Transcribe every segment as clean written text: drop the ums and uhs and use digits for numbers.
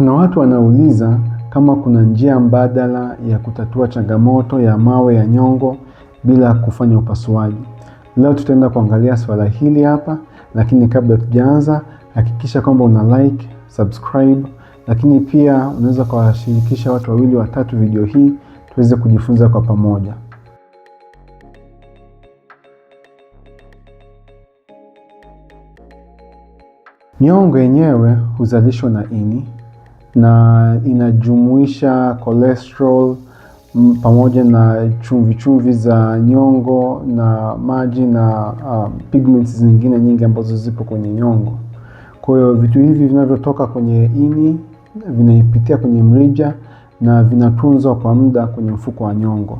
Kuna watu wanauliza kama kuna njia mbadala ya kutatua changamoto ya mawe ya nyongo bila kufanya upasuaji. Leo tutaenda kuangalia swala hili hapa, lakini kabla tujaanza, hakikisha kwamba una like, subscribe, lakini pia unaweza kuwashirikisha watu 2-3 video hii tuweze kujifunza kwa pamoja. Nyongo yenyewe huzalishwa na ini na inajumuisha cholesterol pamoja na chumvi za nyongo na maji na pigments zingine nyingi ambazo zipo kwenye nyongo. Kwa hiyo vitu hivi vinavyotoka kwenye ini vinaipitia kwenye mrija na vinatunzwa kwa muda kwenye mfuko wa nyongo.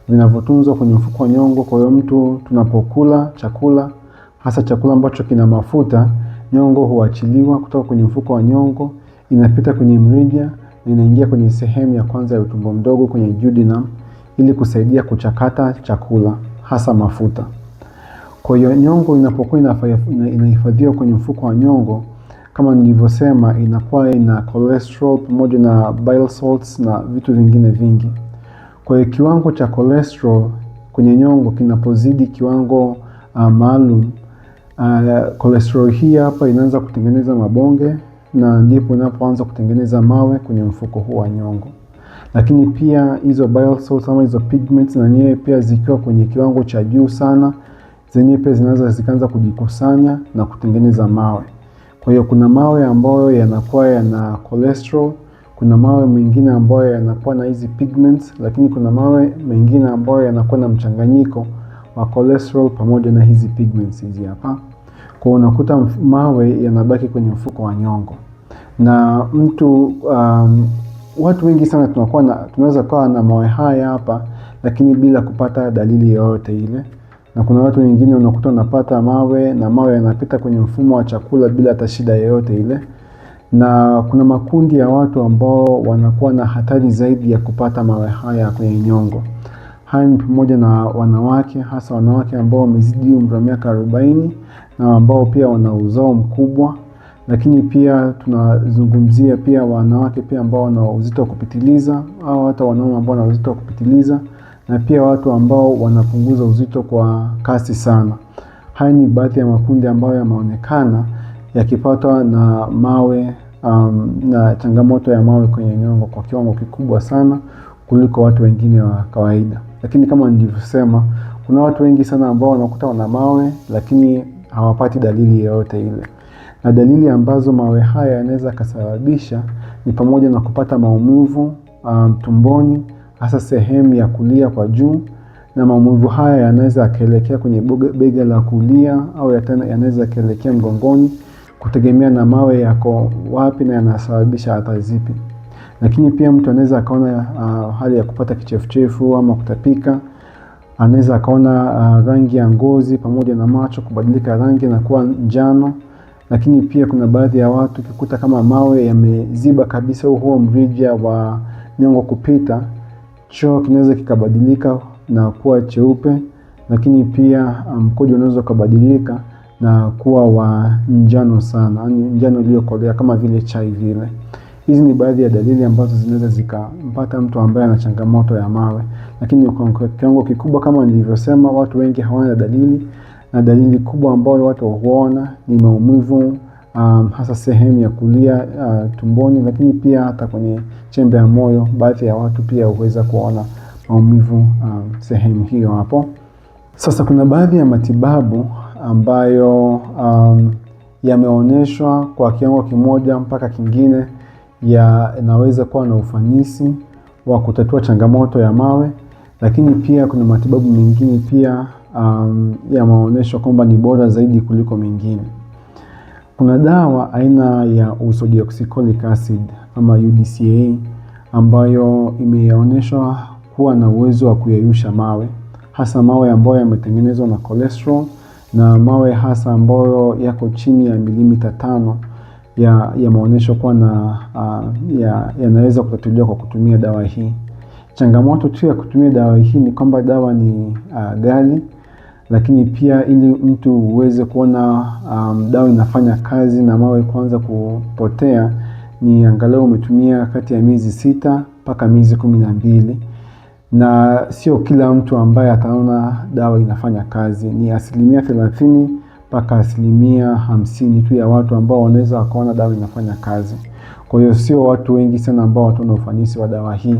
Vinavyotunzwa kwenye mfuko wa nyongo, kwa hiyo mtu tunapokula chakula, hasa chakula ambacho kina mafuta, nyongo huachiliwa kutoka kwenye mfuko wa nyongo, inapita kwenye mrija na inaingia kwenye sehemu ya kwanza ya utumbo mdogo kwenye duodenum ili kusaidia kuchakata chakula, hasa mafuta. Kwa hiyo nyongo inapokuwa inahifadhiwa kwenye mfuko wa nyongo, kama nilivyosema, inakuwa ina cholesterol pamoja na bile salts na vitu vingine vingi. Kwa hiyo kiwango cha cholesterol kwenye nyongo kinapozidi kiwango maalum, cholesterol hii hapa inaanza kutengeneza mabonge na ndipo inapoanza kutengeneza mawe kwenye mfuko huu wa nyongo. Lakini pia hizo bile salts ama hizo pigments na nyewe pia zikiwa kwenye kiwango cha juu sana, zenyewe pia zikaanza kujikusanya na kutengeneza mawe. Kwa hiyo kuna mawe ambayo yanakuwa yana cholesterol, kuna mawe mengine ambayo yanakuwa na hizi pigments, lakini kuna mawe mengine ambayo yanakuwa na mchanganyiko wa cholesterol pamoja na hizi pigments hizi hapa. Kwa unakuta mawe yanabaki kwenye mfuko wa nyongo. Na watu wengi sana tunaweza kuwa na mawe haya hapa lakini bila kupata dalili yoyote ile. Na kuna watu wengine unakuta unapata mawe na mawe yanapita kwenye mfumo wa chakula bila hata shida yoyote ile. Na kuna makundi ya watu ambao wanakuwa na hatari zaidi ya kupata mawe haya kwenye nyongo. Haya ni pamoja na wanawake, hasa wanawake ambao wamezidi umri wa miaka 40 na ambao pia wana uzao mkubwa. Lakini pia tunazungumzia pia wanawake pia ambao wana uzito wa kupitiliza, au hata wanaume ambao wana uzito wa kupitiliza, na pia watu ambao wanapunguza uzito kwa kasi sana. Haya ni baadhi ya makundi ambayo yameonekana yakipatwa na mawe na changamoto ya mawe kwenye nyongo kwa kiwango kikubwa sana kuliko watu wengine wa kawaida. Lakini kama nilivyosema, kuna watu wengi sana ambao wanakuta wana mawe lakini hawapati dalili yoyote ile. Na dalili ambazo mawe haya yanaweza kusababisha ni pamoja na kupata maumivu tumboni, hasa sehemu ya kulia kwa juu, na maumivu haya yanaweza kuelekea kwenye bega la kulia au yanaweza kuelekea mgongoni, kutegemea na mawe yako wapi na yanasababisha athari zipi. Lakini pia mtu anaweza akaona hali ya kupata kichefuchefu ama kutapika. Anaweza akaona rangi ya ngozi pamoja na macho kubadilika rangi na kuwa njano. Lakini pia kuna baadhi ya watu ukikuta kama mawe yameziba kabisa huo mrija wa nyongo kupita, choo kinaweza kikabadilika na kuwa cheupe. Lakini pia mkojo unaweza kubadilika na kuwa wa njano sana, yani njano iliyokolea kama vile chai vile. Hizi ni baadhi ya dalili ambazo zinaweza zikampata mtu ambaye ana changamoto ya mawe. Lakini kwa kiwango kikubwa kama nilivyosema, watu wengi hawana dalili, na dalili kubwa ambayo watu huona ni maumivu hasa sehemu ya kulia tumboni, lakini pia hata kwenye chembe ya moyo. Baadhi ya watu pia huweza kuona maumivu sehemu hiyo hapo. Sasa kuna baadhi ya matibabu ambayo yameonyeshwa kwa kiwango kimoja mpaka kingine yanaweza kuwa na ufanisi wa kutatua changamoto ya mawe. Lakini pia kuna matibabu mengine pia yameonyeshwa kwamba ni bora zaidi kuliko mengine. Kuna dawa aina ya ursodeoxycholic acid ama UDCA ambayo imeonyeshwa kuwa na uwezo wa kuyeyusha mawe, hasa mawe ambayo yametengenezwa na cholesterol na mawe hasa ambayo yako chini ya milimita 5 yameonyeshwa kuwa yanaweza kutatuliwa kwa kutumia dawa hii. Changamoto tu ya kutumia dawa hii ni kwamba dawa ni ghali, lakini pia ili mtu uweze kuona dawa inafanya kazi na mawe kuanza kupotea ni angalau umetumia kati ya miezi 6 mpaka miezi 12, na sio kila mtu ambaye ataona dawa inafanya kazi. Ni 30% mpaka 50% tu ya watu ambao wanaweza wakaona dawa inafanya kazi. Kwa hiyo sio watu wengi sana ambao wataona ufanisi wa dawa hii.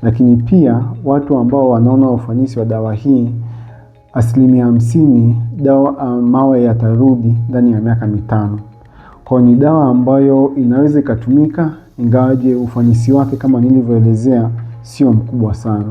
Lakini pia watu ambao wanaona ufanisi wa dawa hii 50%, mawe yatarudi ndani ya miaka 5. Kwa ni dawa ambayo inaweza ikatumika, ingawaje ufanisi wake kama nilivyoelezea sio mkubwa sana.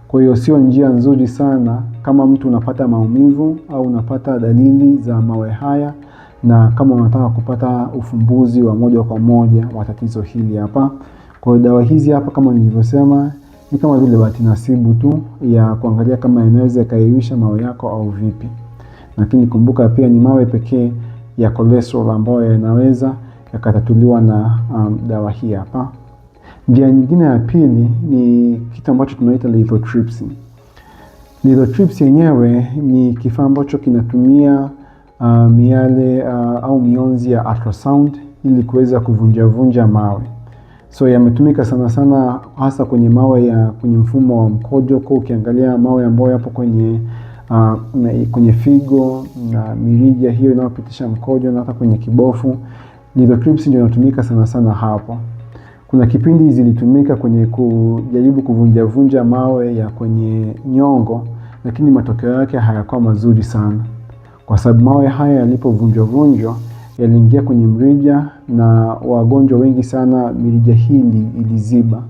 Kwa hiyo sio njia nzuri sana kama mtu unapata maumivu au unapata dalili za mawe haya, na kama unataka kupata ufumbuzi wa moja kwa moja wa tatizo hili hapa. Kwa hiyo dawa hizi hapa kama nilivyosema ni kama vile bahati nasibu tu ya kuangalia kama inaweza kaiwisha mawe yako au vipi. Lakini kumbuka pia ni mawe pekee ya cholesterol ambayo yanaweza yakatatuliwa na dawa hii hapa. Njia nyingine ya pili ni kitu ambacho tunaita lithotripsy. Lithotripsy yenyewe ni kifaa ambacho kinatumia miale au mionzi ya ultrasound ili kuweza kuvunja mawe. So yametumika sana sana hasa kwenye mawe ya kwenye mfumo wa mkojo. Kwa ukiangalia mawe ambayo yapo kwenye figo na mirija hiyo inayopitisha mkojo na hata kwenye kibofu, lithotripsy ndio inatumika sana sana hapo. Kuna kipindi zilitumika kwenye kujaribu kuvunja mawe ya kwenye nyongo, lakini matokeo yake hayakuwa mazuri sana. Kwa sababu mawe haya yalipovunjwa yaliingia kwenye mrija, na wagonjwa wengi sana mirija hii iliziba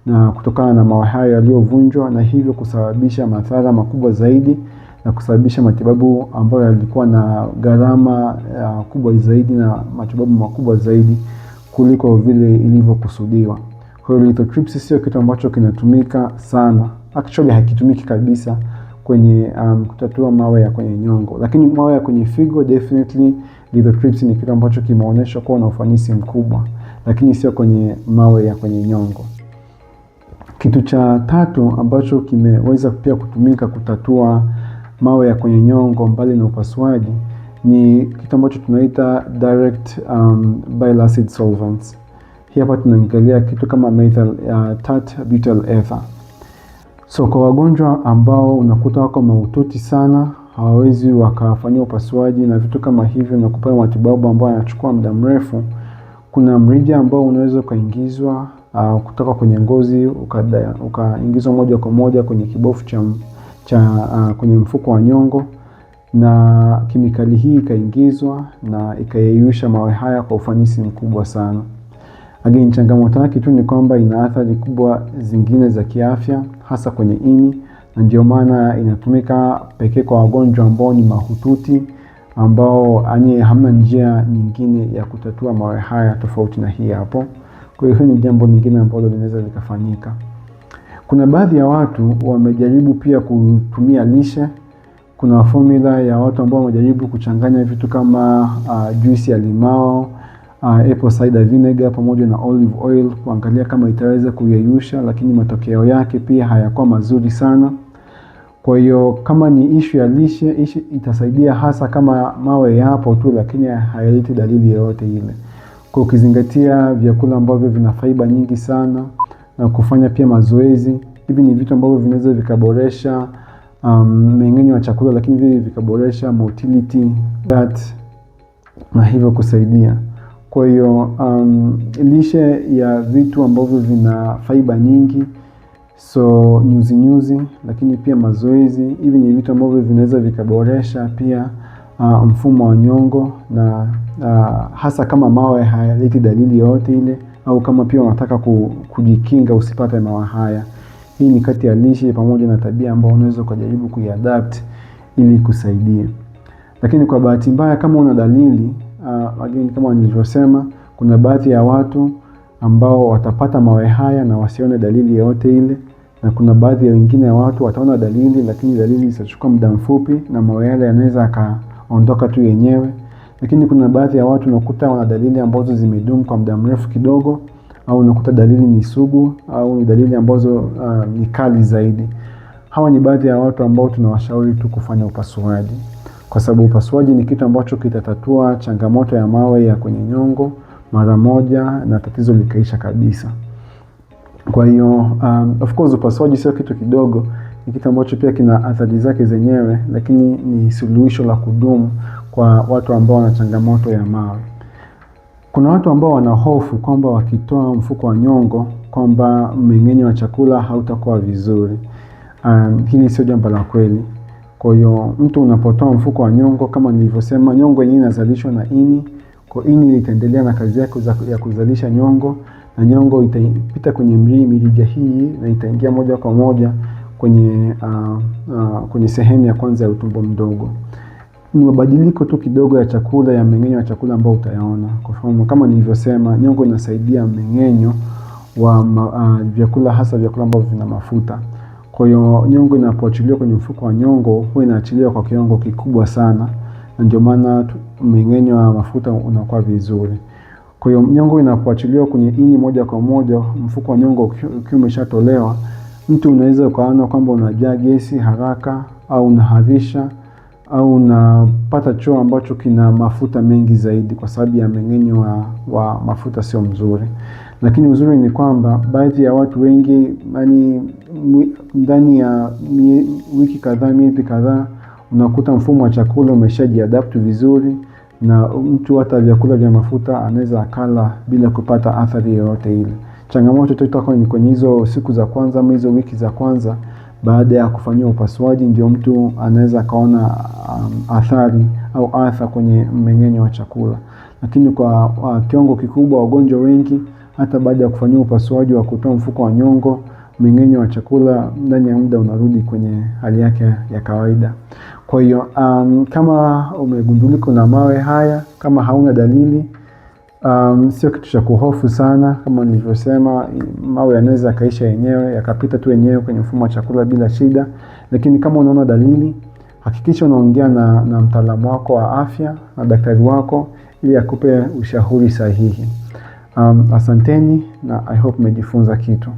na kutokana na mawe haya yaliyovunjwa, na hivyo kusababisha madhara makubwa zaidi na kusababisha matibabu ambayo yalikuwa na gharama kubwa zaidi na matibabu makubwa zaidi kuliko vile ilivyokusudiwa. Kwa hiyo lithotripsy sio kitu ambacho kinatumika sana. Actually hakitumiki kabisa kwenye kutatua mawe ya kwenye nyongo. Lakini mawe ya kwenye figo definitely lithotripsy ni kitu ambacho kimeonyeshwa kuwa na ufanisi mkubwa, lakini sio kwenye mawe ya kwenye nyongo. Kitu cha tatu ambacho kimeweza pia kutumika kutatua mawe ya kwenye nyongo mbali na upasuaji ni kitu ambacho tunaita direct bile acid solvents. Hii hapa tunaangalia kitu kama methyl tert butyl ether. So kwa wagonjwa ambao unakuta wako mahututi sana, hawawezi wakafanyia upasuaji na vitu kama hivyo na kupewa matibabu ambayo yanachukua muda mrefu, kuna mrija ambao unaweza ukaingizwa kutoka kwenye ngozi ukaingizwa moja kwa moja kwenye kibofu kwenye mfuko wa nyongo, na kemikali hii ikaingizwa na ikayeyusha mawe haya kwa ufanisi mkubwa sana. Again, changamoto yake tu ni kwamba ina athari kubwa zingine za kiafya hasa kwenye ini, na ndio maana inatumika pekee kwa wagonjwa ambao ni mahututi, ambao hamna njia nyingine ya kutatua mawe haya tofauti na hii hapo. Kwa hiyo ni jambo lingine ambalo linaweza likafanyika. Kuna baadhi ya watu wamejaribu pia kutumia lishe. Kuna formula ya watu ambao wamejaribu kuchanganya vitu kama juisi ya limao, apple cider vinegar pamoja na olive oil kuangalia kama itaweza kuyeyusha, lakini matokeo yake pia hayakuwa mazuri sana. Kwa hiyo kama ni issue ya lishe, itasaidia hasa kama mawe yapo tu lakini hayaleti dalili yoyote ile. Kwa ukizingatia vyakula ambavyo vina fiber nyingi sana na kufanya pia mazoezi, hivi ni vitu ambavyo vinaweza vikaboresha mmeng'enyo wa chakula, lakini vile vikaboresha motility na hivyo kusaidia. Kwa hiyo lishe ya vitu ambavyo vina fiber nyingi, so nyuzi, lakini pia mazoezi, hivi ni vitu ambavyo vinaweza vikaboresha pia mfumo wa nyongo, na hasa kama mawe hayaleti dalili yoyote ile, au kama pia unataka kujikinga usipate mawe haya. Hii ni kati ya lishe pamoja na tabia ambayo unaweza kujaribu kuiadapt ili kusaidia. Lakini kwa bahati mbaya kama una dalili, again kama nilivyosema, kuna baadhi ya watu ambao watapata mawe haya na wasione dalili yoyote ile, na kuna baadhi ya wengine ya watu wataona dalili lakini dalili zitachukua muda mfupi na mawe yale yanaweza kaondoka tu yenyewe. Lakini kuna baadhi ya watu unakuta wana dalili ambazo zimedumu kwa muda mrefu kidogo, au unakuta dalili ni sugu au ni dalili ambazo ni kali zaidi. Hawa ni baadhi ya watu ambao tunawashauri tu kufanya upasuaji, kwa sababu upasuaji ni kitu ambacho kitatatua changamoto ya mawe ya kwenye nyongo mara moja na tatizo likaisha kabisa. Kwa hiyo of course upasuaji sio kitu kidogo, ni kitu ambacho pia kina athari zake zenyewe, lakini ni suluhisho la kudumu kwa watu ambao wana changamoto ya mawe. Kuna watu ambao wana hofu kwamba wakitoa mfuko wa nyongo kwamba mmeng'enyo wa chakula hautakuwa vizuri. Hili sio jambo la kweli. Kwa hiyo mtu unapotoa mfuko wa nyongo, kama nilivyosema, nyongo yenyewe inazalishwa na ini. Kwa ini litaendelea na kazi yake ya kuzalisha nyongo, na nyongo itapita kwenye mirija hii na itaingia moja kwa moja kwenye sehemu ya kwanza ya utumbo mdogo. Ni mabadiliko tu kidogo ya chakula, ya mmeng'enyo wa chakula ambao utayaona. Kwa mfano kama nilivyosema, nyongo inasaidia mmeng'enyo wa vyakula, hasa vyakula ambavyo vina mafuta. Kwa hiyo nyongo inapoachiliwa kwenye mfuko wa nyongo huwa inaachiliwa kwa kiwango kikubwa sana, na ndio maana mmeng'enyo wa mafuta unakuwa vizuri. Kwa hiyo nyongo inapoachiliwa kwenye ini moja kwa moja, mfuko wa nyongo ukiwa umeshatolewa, mtu unaweza ukaona kwamba unajaa gesi haraka, au unaharisha, au unapata choo ambacho kina mafuta mengi zaidi kwa sababu ya mmeng'enyo wa mafuta sio mzuri. Lakini uzuri ni kwamba baadhi ya watu wengi, ndani ya wiki kadhaa, miezi kadhaa, unakuta mfumo wa chakula umeshajiadapt vizuri, na mtu hata vyakula vya mafuta anaweza akala bila kupata athari yoyote ile. Changamoto tutakuwa ni kwenye hizo siku za kwanza, hizo wiki za kwanza baada ya kufanyiwa upasuaji, ndio mtu anaweza kaona athari au kwenye mmeng'enyo wa chakula. Lakini kwa kiwango kikubwa, wagonjwa wengi hata baada ya kufanyiwa upasuaji wa kutoa mfuko wa nyongo, mmeng'enyo wa chakula ndani ya muda unarudi kwenye hali yake ya kawaida. Kwa hiyo kama umegundulika na mawe haya, kama hauna dalili, sio kitu cha kuhofu sana. Kama nilivyosema, mawe yanaweza kaisha yenyewe, yakapita tu yenyewe kwenye mfumo wa chakula bila shida. Lakini kama unaona dalili, hakikisha unaongea na mtaalamu wako wa afya, na daktari wako, ili akupe ushauri sahihi. Asanteni, na I hope umejifunza kitu.